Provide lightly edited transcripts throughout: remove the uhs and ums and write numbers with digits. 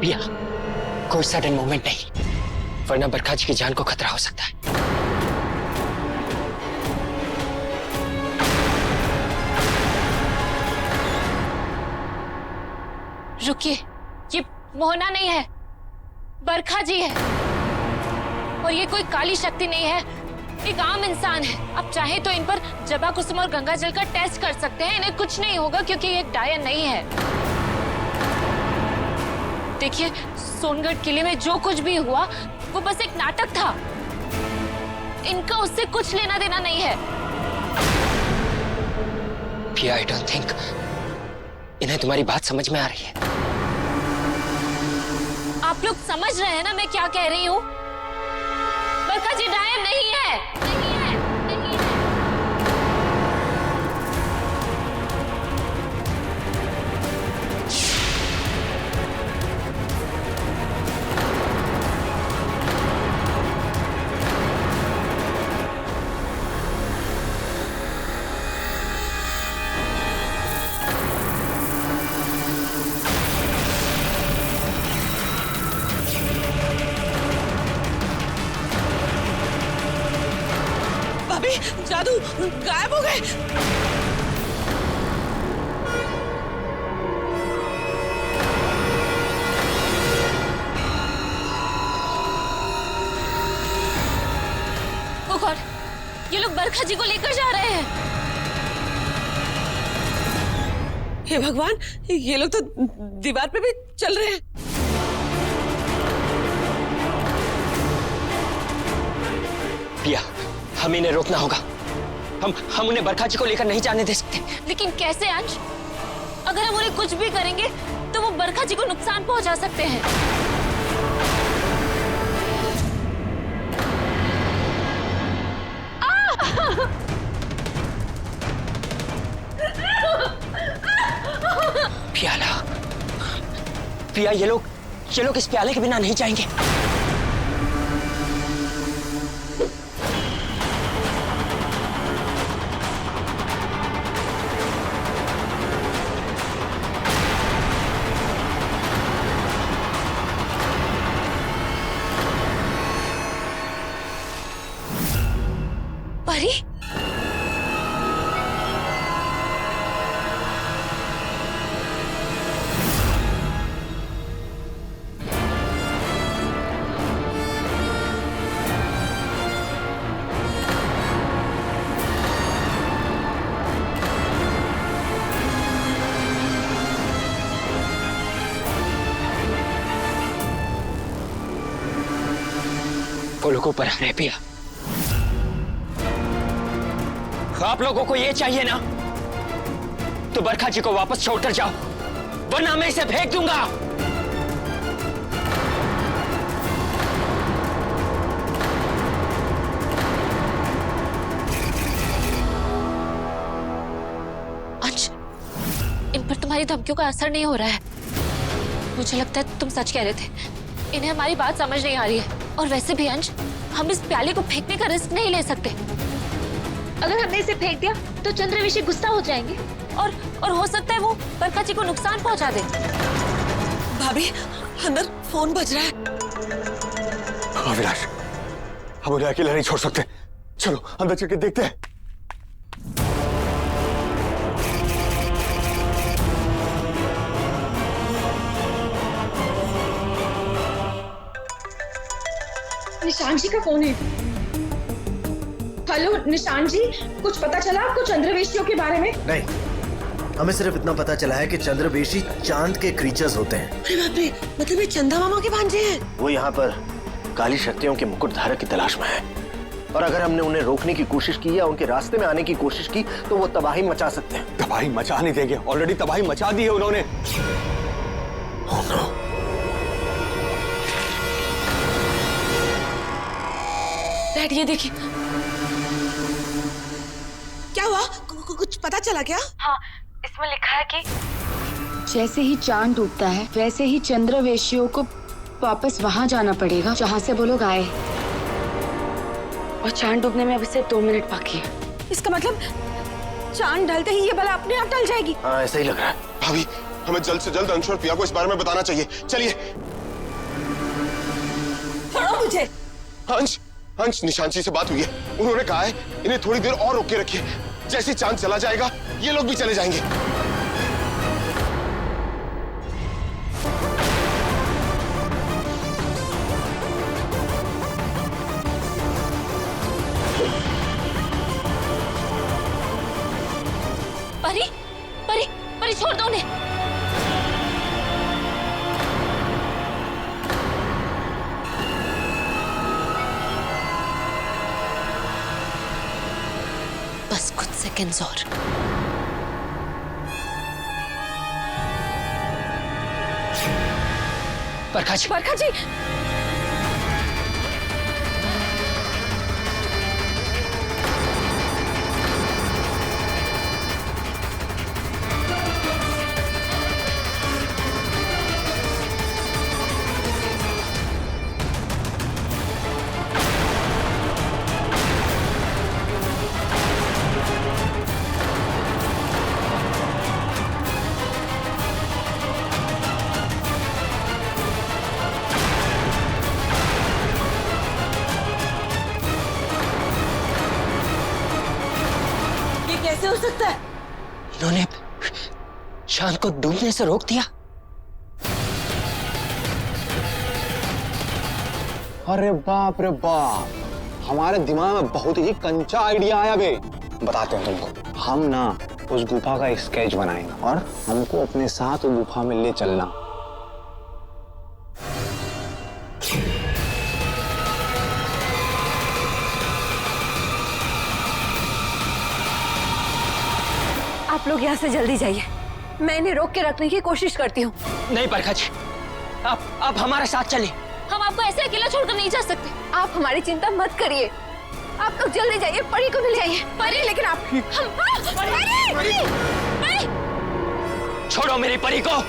पिया, कोई sudden movement नहीं, वरना बरखा जी की जान को खतरा हो सकता है। रुकिए, ये मोहना नहीं है, बरखा जी है। और ये कोई काली शक्ति नहीं है, एक आम इंसान है। आप चाहे तो इन पर जबा कुसुम और गंगा जल का टेस्ट कर सकते हैं, इन्हें कुछ नहीं होगा क्योंकि ये एक डायन नहीं है। देखिए, सोनगढ़ किले में जो कुछ भी हुआ वो बस एक नाटक था, इनका उससे कुछ लेना देना नहीं है। पिया, आई डोंट थिंक इन्हें तुम्हारी बात समझ में आ रही है। आप लोग समझ रहे हैं ना मैं क्या कह रही हूँ? बरखा जी डायन नहीं है, नहीं है, नहीं है। जादू गायब हो गए। ओ गॉड, ये लोग बरखा जी को लेकर जा रहे हैं। हे भगवान, ये लोग तो दीवार पे भी चल रहे हैं। पिया, हमें इन्हें रोकना होगा। हम उन्हें बरखा जी को लेकर नहीं जाने दे सकते। लेकिन कैसे अंश? अगर हम उन्हें कुछ भी करेंगे तो वो बरखा जी को नुकसान पहुंचा सकते हैं। प्याला, पिया, ये लोग इस प्याले के बिना नहीं जाएंगे। परी? वो लोग ऊपर आ रहे। पिया, आप लोगों को ये चाहिए ना, तो बरखा जी को वापस छोड़कर जाओ, वरना मैं इसे फेंक दूंगा। अंश, इन पर तुम्हारी धमकियों का असर नहीं हो रहा है। मुझे लगता है तुम सच कह रहे थे, इन्हें हमारी बात समझ नहीं आ रही है। और वैसे भी अंश, हम इस प्याले को फेंकने का रिस्क नहीं ले सकते। अगर हमने इसे फेंक दिया तो चंद्रवेशी गुस्सा हो जाएंगे और हो सकता है वो बरखा जी को नुकसान पहुंचा दे। भाभी, अंदर फोन बज रहा है। अविनाश, हम उन्हें अकेला नहीं छोड़ सकते। चलो अंदर चल के देखते हैं। निशान जी का फोन है। हेलो निशान जी, कुछ पता चला आपको चंद्रवेशियों के बारे में? नहीं, हमें सिर्फ इतना पता चला है कि चंद्रवेशी चांद के क्रीचर्स होते हैं। अरे बाप रे, मतलब ये चंदा मामा के भांजे हैं। वो यहाँ पर काली शक्तियों के मुकुट धारक की तलाश में है, और अगर हमने उन्हें रोकने की कोशिश की या उनके रास्ते में आने की कोशिश की तो वो तबाही मचा सकते हैं। तबाही मचा नहीं देंगे, ऑलरेडी तबाही मचा दी है उन्होंने। Oh no. डैड, ये देखिए। क्या हुआ? कुछ पता चला क्या? हाँ, इसमें लिखा है कि जैसे ही चांद डूबता है वैसे ही चंद्रवेशियों को वापस वहां जाना पड़ेगा जहां से वो लोग आए। और चांद डूबने में अभी सिर्फ 2 मिनट बाकी है। इसका मतलब चांद ढलते ही ये बला अपने आप टल जाएगी। हाँ, ऐसा ही लग रहा है। भाभी, हमें जल्द से जल्द अंशु और प्रिया को इस बारे में बताना चाहिए। चलिए। छोड़ो मुझे। अंश, अंश, निशांत जी से बात हुई है। उन्होंने कहा है इन्हें थोड़ी देर और रोक के रखिए। जैसे चांद चला जाएगा ये लोग भी चले जाएंगे। परी, परी, परी छोड़ दो उन्हें। बस कुछ सेकंड्स और। बरखा जी, बरखा जी, कैसे हो सकता है? इन्होंने चांद को डूबने से रोक दिया। अरे बाप रे बाप, हमारे दिमाग में बहुत ही कंचा आइडिया आया बे। बताते हैं तुमको। हम ना उस गुफा का एक स्केच बनाएंगे और हमको अपने साथ उस गुफा में ले चलना। आप लोग यहाँ से जल्दी जाइए, मैं इन्हें रोक के रखने की कोशिश करती हूँ। नहीं बरखा जी, आप हमारे साथ चलिए। हम आपको ऐसे अकेला छोड़कर नहीं जा सकते। आप हमारी चिंता मत करिए, आप लोग जल्दी जाइए, परी को भी ले जाइए। परी, लेकिन आप परी! छोड़ो मेरी परी को।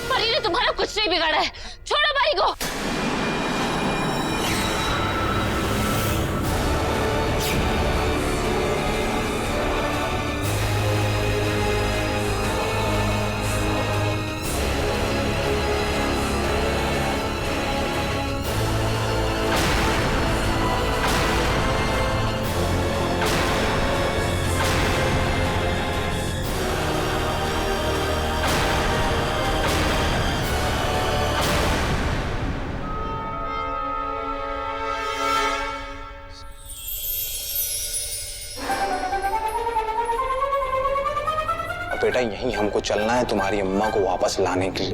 परी ने तुम्हारा कुछ नहीं बिगाड़ा है, छोड़ो परी को। बेटा यहीं हमको चलना है तुम्हारी अम्मा को वापस लाने के लिए।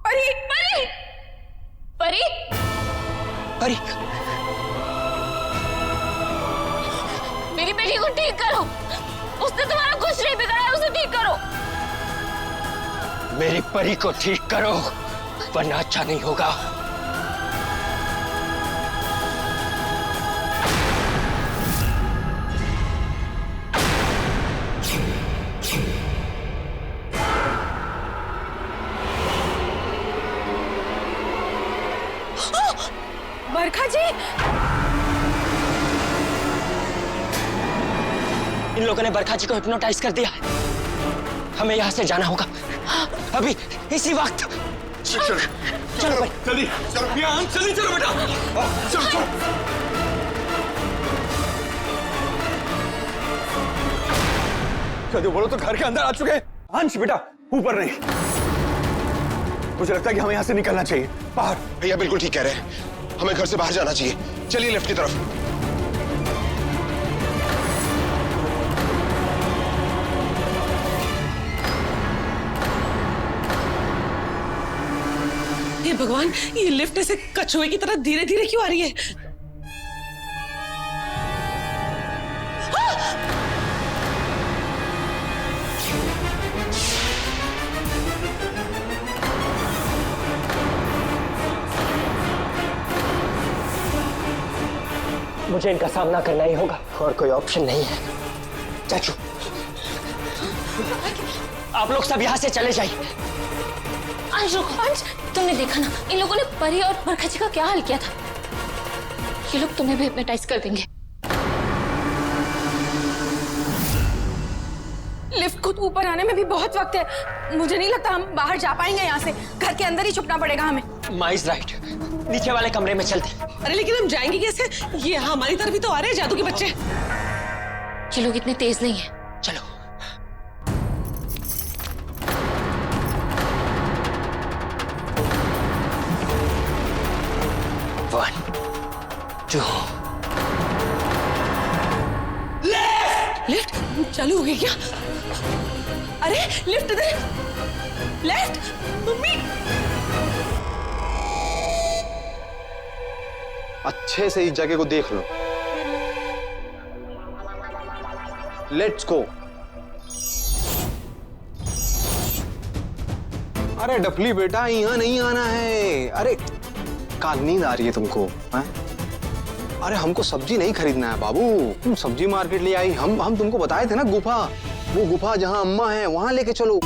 परी, परी, परी, परी, मेरी बेटी को ठीक करो। उसने तुम्हारा कुछ नहीं बिगाड़ा, उसे ठीक करो। मेरी परी को ठीक करो वरना अच्छा नहीं होगा। बरखा जी, इन लोगों ने बरखा जी को हिप्नोटाइज कर दिया है। हमें यहाँ से जाना होगा अभी, इसी वक्त। चलो चलो भाई, जल्दी चलो, जल्दी चलो बेटा, चलो चलो। जल्दी बोलो तो घर के अंदर आ चुके हैं। अंश बेटा ऊपर नहीं, मुझे लगता है कि हमें यहाँ से निकलना चाहिए बाहर। भैया बिल्कुल ठीक कह रहे हैं, हमें घर से बाहर जाना चाहिए। चलिए लिफ्ट की तरफ। हे भगवान, ये लिफ्ट ऐसे कछुए की तरह धीरे धीरे क्यों आ रही है? मुझे इनका सामना करना ही होगा और कोई ऑप्शन नहीं है। चाचू, आप लोग सब यहाँ से चले जाइए। अंश रुको, अंश, तुमने देखा ना इन लोगों ने परी और बरखा जी का क्या हाल किया था। ये लोग तुम्हें भी हिप्नोटाइज कर देंगे। लिफ्ट को ऊपर आने में भी बहुत वक्त है। मुझे नहीं लगता हम बाहर जा पाएंगे यहाँ से। घर के अंदर ही छुपना पड़ेगा हमें। माँ इज राइट, नीचे वाले कमरे में चलते। अरे लेकिन हम जाएंगे कैसे? ये हमारी तरफ ही तो आ रहे हैं जादू के बच्चे। ये लोग इतने तेज नहीं है। चलो। One, two. लिफ्ट चालू हो गई क्या? अरे लिफ्ट इधर। Left mummy. अच्छे से इस जगह को देख लो। Let's go. अरे डफली बेटा, यहाँ नहीं आना है। अरे का नींद आ रही है तुमको? है? अरे हमको सब्जी नहीं खरीदना है बाबू। तुम सब्जी मार्केट ले आई। हम तुमको बताए थे ना गुफा, वो गुफा जहां अम्मा है वहां लेके चलो।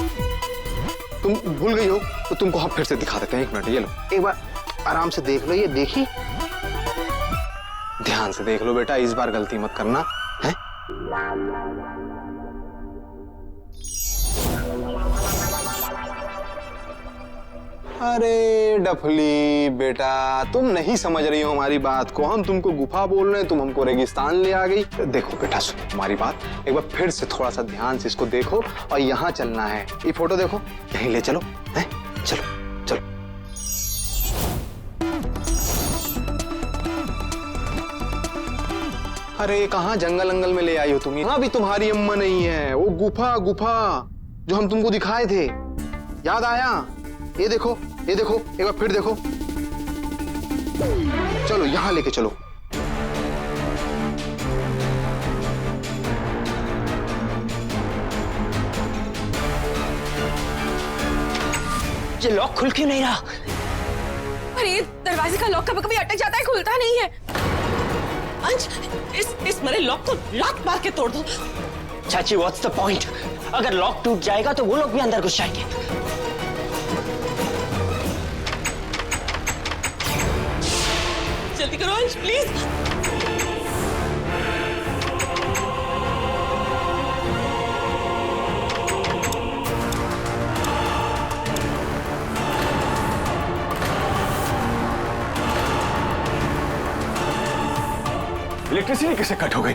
तुम भूल गई हो तो तुमको हम फिर से दिखा देते हैं। एक मिनट, ये लो, एक बार आराम से देख लो। ये देखी, ध्यान से देख लो बेटा, इस बार गलती मत करना है। अरे डफली बेटा, तुम नहीं समझ रही हो हमारी बात को। हम तुमको गुफा बोल रहे हैं, तुम हमको रेगिस्तान ले आ गई। देखो बेटा, सुनो हमारी बात, एक बार फिर से थोड़ा सा ध्यान से इसको देखो और यहाँ चलना है। ये फोटो देखो, यहीं ले चलो है। चलो चलो। अरे कहाँ जंगल अंगल में ले आई हो तुम? यहाँ भी तुम्हारी अम्मा नहीं है। वो गुफा जो हम तुमको दिखाए थे, याद आया? ये देखो, ये देखो, एक बार फिर देखो। चलो यहां लेके चलो। ये लॉक खुल क्यों नहीं रहा? अरे ये दरवाजे का लॉक कभी कभी अटक जाता है, खुलता नहीं है। अंश, इस मरे लॉक को लात मार के तोड़ दो। चाची व्हाट्स द पॉइंट? अगर लॉक टूट जाएगा तो वो लोग भी अंदर घुस जाएंगे। जल्दी करो अंश प्लीज। इलेक्ट्रिसिटी कैसे कट हो गई?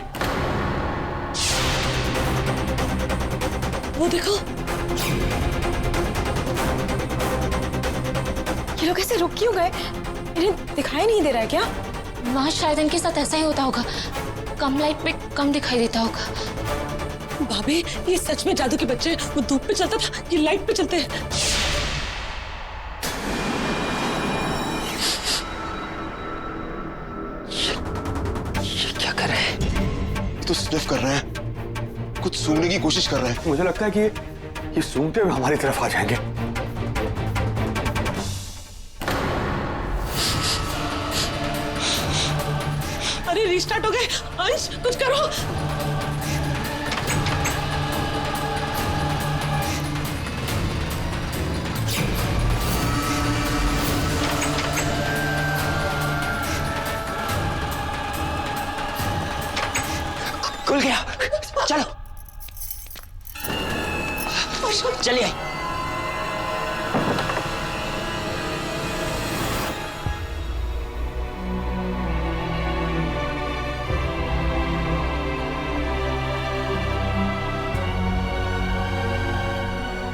वो देखो, ये लोग ऐसे रुक क्यों गए? इन्हें दिखाई नहीं दे रहा है क्या? माँ शायद इनके साथ ऐसा ही होता होगा, कम लाइट में कम दिखाई देता होगा। भाभी, ये सच में जादू के बच्चे। वो धूप पे चलता था, ये लाइट पे चलते हैं। ये क्या कर रहे हैं? तो स्निफ कर रहे हैं, कुछ सूंघने की कोशिश कर रहे हैं। मुझे लगता है कि ये सूंघते हुए हमारी तरफ आ जाएंगे। अरे रिस्टार्ट हो गए। अंश कुछ करो। खुल गया, चलो चलिए।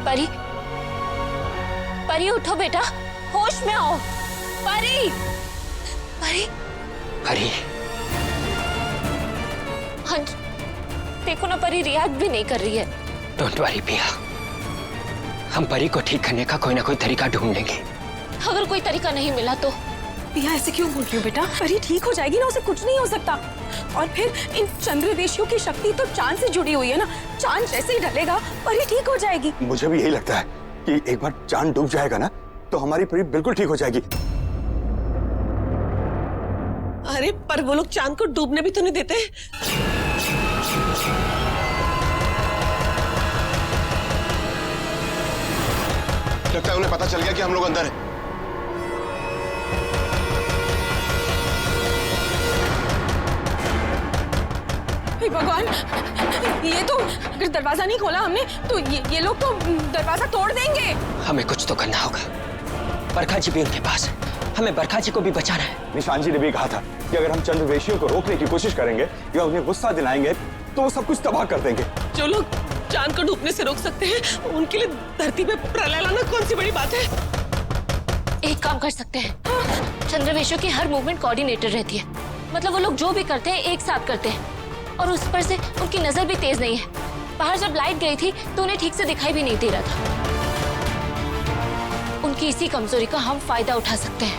परी, परी उठो बेटा, होश में आओ। परी, परी, परी, हंस, देखो ना परी रिएक्ट भी नहीं कर रही है। डोंट वरी पिया, हम परी को ठीक करने का कोई ना कोई तरीका ढूंढ लेंगे। अगर कोई तरीका नहीं मिला तो? पिया ऐसे क्यों बोल रही हो बेटा? परी ठीक हो जाएगी ना, उसे कुछ नहीं हो सकता। और फिर इन चंद्रवेशियों की शक्ति तो चांद से जुड़ी हुई है ना, चांद जैसे ही ढलेगा परी ठीक हो जाएगी। मुझे भी यही लगता है कि एक बार चांद डूब जाएगा ना तो हमारी परी बिल्कुल ठीक हो जाएगी। अरे पर वो लोग चांद को डूबने भी तो नहीं देते। लगता है उन्हें पता चल गया कि हम लोग अंदर हैं। हे भगवान, ये तो अगर दरवाजा नहीं खोला हमने तो ये लोग तो दरवाजा तोड़ देंगे। हमें कुछ तो करना होगा। बरखा जी भी उनके पास है, हमें बरखा जी को भी बचाना है। निशान जी ने भी कहा था कि अगर हम चंद्रवेशियों को रोकने की कोशिश करेंगे या उन्हें गुस्सा दिलाएंगे तो वो सब कुछ तबाह कर देंगे। जो लोग चांद को डूबने से रोक सकते हैं उनके लिए धरती पे प्रलय लाना कौन सी बड़ी बात है। एक काम कर सकते हैं, चंद्रवेशियों की हर मूवमेंट कोऑर्डिनेटेड रहती है। मतलब वो लोग जो भी करते हैं एक साथ करते हैं और उस पर से उनकी नजर भी तेज नहीं है। बाहर जब लाइट गई थी तो उन्हें ठीक से दिखाई भी नहीं दे रहा था। उनकी इसी कमजोरी का हम फायदा उठा सकते हैं।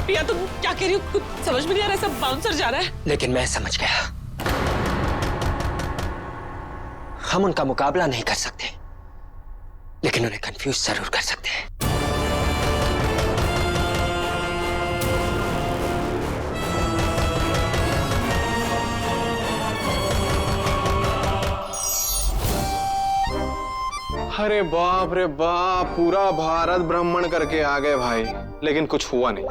पिया तुम क्या कह रही हो? कुछ समझ में नहीं आ रहा है, सब बाउंसर जा रहा है। लेकिन मैं समझ गया, हम उनका मुकाबला नहीं कर सकते लेकिन उन्हें कंफ्यूज जरूर कर सकते हैं। अरे बाप रे बाप, पूरा भारत भ्रमण करके आ गए भाई, लेकिन कुछ हुआ नहीं।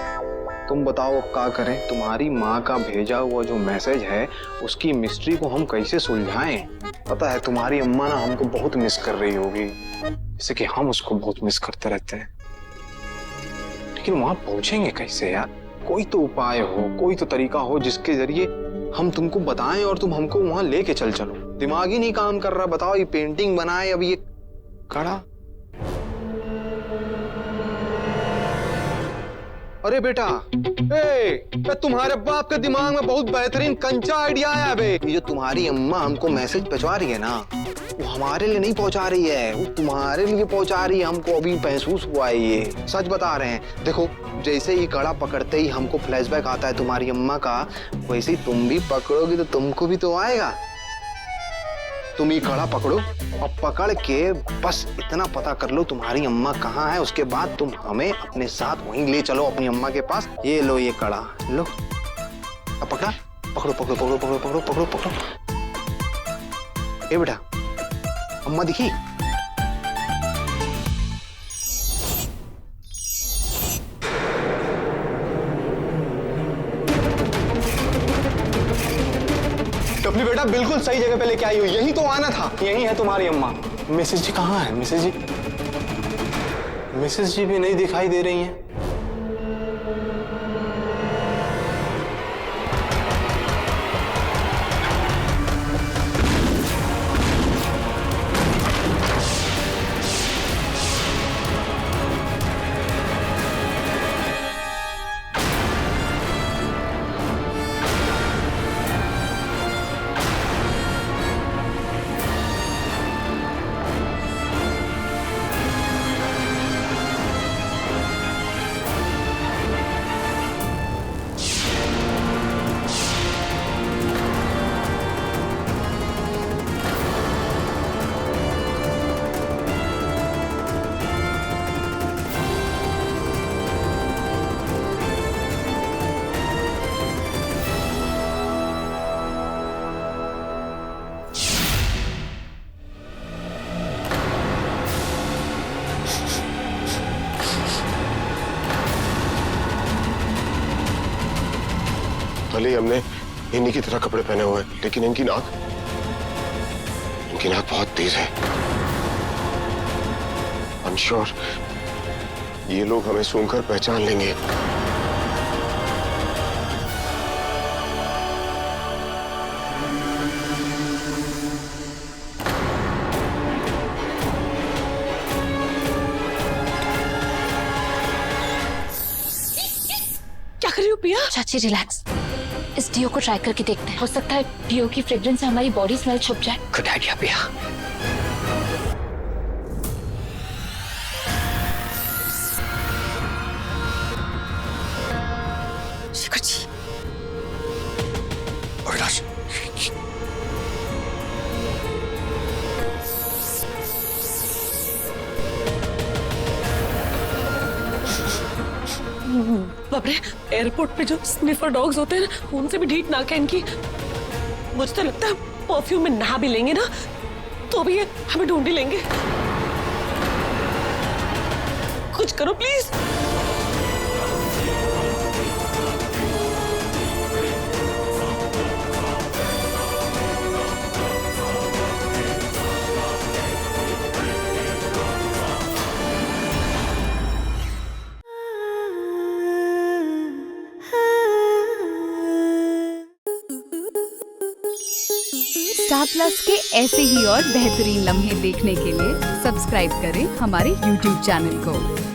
तुम बताओ अब क्या करें? तुम्हारी माँ का भेजा हुआ जो मैसेज है उसकी मिस्ट्री को हम कैसे सुलझाएं? पता है तुम्हारी अम्मा ना हमको बहुत मिस कर रही होगी, जैसे कि हम उसको बहुत मिस करते रहते हैं। लेकिन वहां पहुंचेंगे कैसे यार? कोई तो उपाय हो, कोई तो तरीका हो जिसके जरिए हम तुमको बताएं और तुम हमको वहां लेके चलो। दिमाग ही नहीं काम कर रहा। बताओ, ये पेंटिंग बनाए, अब ये कड़ा। अरे बेटा, तुम्हारे बाप के दिमाग में बहुत बेहतरीन कंचा आइडिया है बे। ये जो तुम्हारी अम्मा हमको मैसेज पहुंचा रही है ना, वो हमारे लिए नहीं पहुंचा रही है, वो तुम्हारे लिए पहुंचा रही है। हमको अभी महसूस हुआ है, ये सच बता रहे हैं। देखो, जैसे ही कड़ा पकड़ते ही हमको फ्लैशबैक आता है तुम्हारी अम्मा का, वैसे ही तुम भी पकड़ोगी तो तुमको भी तो आएगा। तुम ये कड़ा पकड़ो और पकड़ के बस इतना पता कर लो तुम्हारी अम्मा कहाँ है। उसके बाद तुम हमें अपने साथ वहीं ले चलो अपनी अम्मा के पास। ये लो, ये कड़ा लो। अब पकड़ा, पकड़ो पकड़ो पकड़ो पकड़ो पकड़ो पकड़ो पकड़ो। ए बेटा, अम्मा दिखी? टपली बेटा, बिल्कुल सही जगह पे लेके आई हो। यही तो आना था। यही है तुम्हारी अम्मा। मिसेस जी कहाँ है? मिसेस जी, मिसेस जी भी नहीं दिखाई दे रही हैं। भले ही हमने इन्हीं की तरह कपड़े पहने हुए हैं, लेकिन इनकी नाक बहुत तेज है। आई एम श्योर ये लोग हमें सूंघकर पहचान लेंगे। क्या कर रही हो पिया? चाची रिलैक्स, इस डीओ को ट्राई करके देखते हैं। हो सकता है डीओ की फ्रेग्रेंस से हमारी बॉडी स्मेल छुप जाए। गुड आइडिया पिया। शिखर जी, अविनाश, बाप रे, एयरपोर्ट पे जो स्निफर डॉग्स होते हैं ना, उनसे भी ढीठ नाक है इनकी। मुझे तो लगता है परफ्यूम में नहा भी लेंगे ना तो भी ये हमें ढूंढ ही लेंगे। कुछ करो प्लीज। स्टार प्लस के ऐसे ही और बेहतरीन लम्हे देखने के लिए सब्सक्राइब करें हमारे YouTube चैनल को।